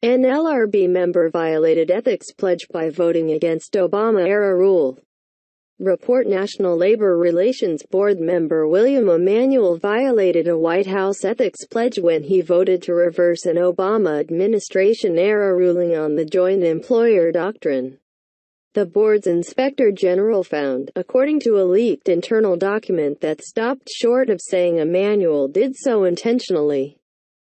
NLRB member violated ethics pledge by voting against Obama-era rule. Report: National Labor Relations Board member William Emanuel violated a White House ethics pledge when he voted to reverse an Obama administration-era ruling on the joint employer doctrine. The board's inspector general found, according to a leaked internal document, that stopped short of saying Emanuel did so intentionally.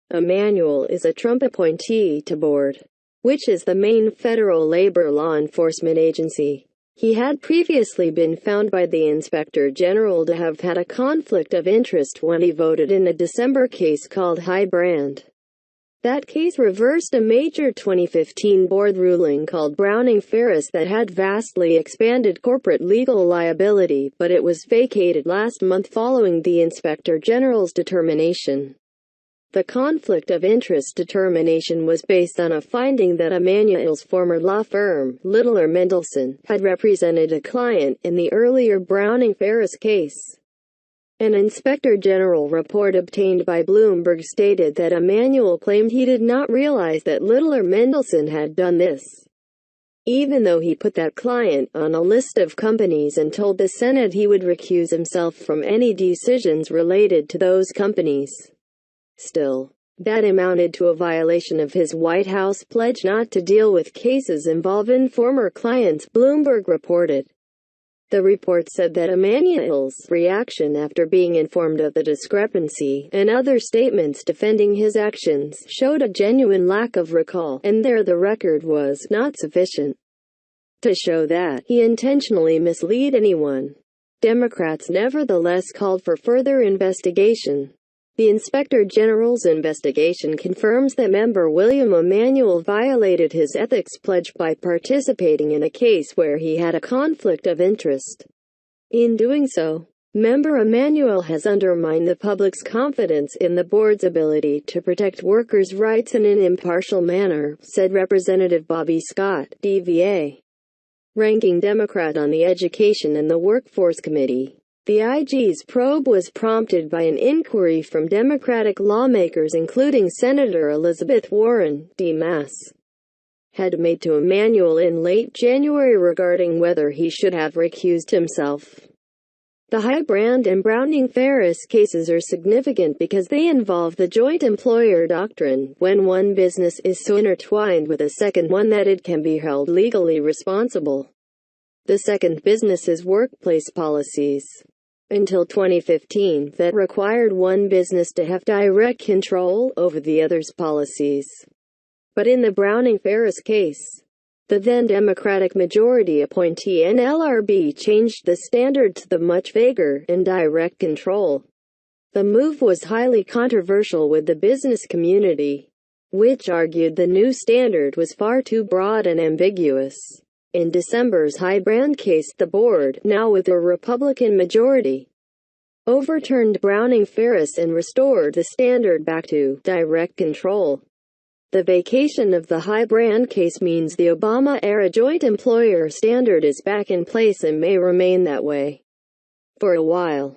Emanuel is a Trump appointee to board, which is the main federal labor law enforcement agency. He had previously been found by the Inspector General to have had a conflict of interest when he voted in a December case called Brand. That case reversed a major 2015 board ruling called Browning-Ferris that had vastly expanded corporate legal liability, but it was vacated last month following the Inspector General's determination. The conflict of interest determination was based on a finding that Emanuel's former law firm, Littler Mendelson, had represented a client in the earlier Browning-Ferris case. An Inspector General report obtained by Bloomberg stated that Emanuel claimed he did not realize that Littler Mendelson had done this, even though he put that client on a list of companies and told the Senate he would recuse himself from any decisions related to those companies. Still, that amounted to a violation of his White House pledge not to deal with cases involving former clients, Bloomberg reported. The report said that Emanuel's reaction after being informed of the discrepancy, and other statements defending his actions, showed a genuine lack of recall, and the record was not sufficient to show that he intentionally misled anyone. Democrats nevertheless called for further investigation. The Inspector General's investigation confirms that member William Emanuel violated his ethics pledge by participating in a case where he had a conflict of interest. In doing so, member Emanuel has undermined the public's confidence in the board's ability to protect workers' rights in an impartial manner, said Representative Bobby Scott, DVA, ranking Democrat on the Education and the Workforce Committee. The IG's probe was prompted by an inquiry from Democratic lawmakers including Senator Elizabeth Warren, D-Mass, had made to Emanuel in late January regarding whether he should have recused himself. The Brand and Browning-Ferris cases are significant because they involve the joint employer doctrine, when one business is so intertwined with a second one that it can be held legally responsible. The second business's workplace policies, until 2015, that required one business to have direct control over the other's policies. But in the Browning-Ferris case, the then Democratic majority appointee NLRB changed the standard to the much vaguer indirect control. The move was highly controversial with the business community, which argued the new standard was far too broad and ambiguous. In December's Brand case, the board, now with a Republican majority, overturned Browning-Ferris and restored the standard back to direct control. The vacation of the Brand case means the Obama-era joint employer standard is back in place and may remain that way for a while.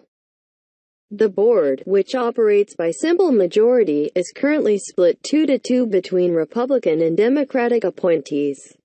The board, which operates by simple majority, is currently split 2-2 between Republican and Democratic appointees.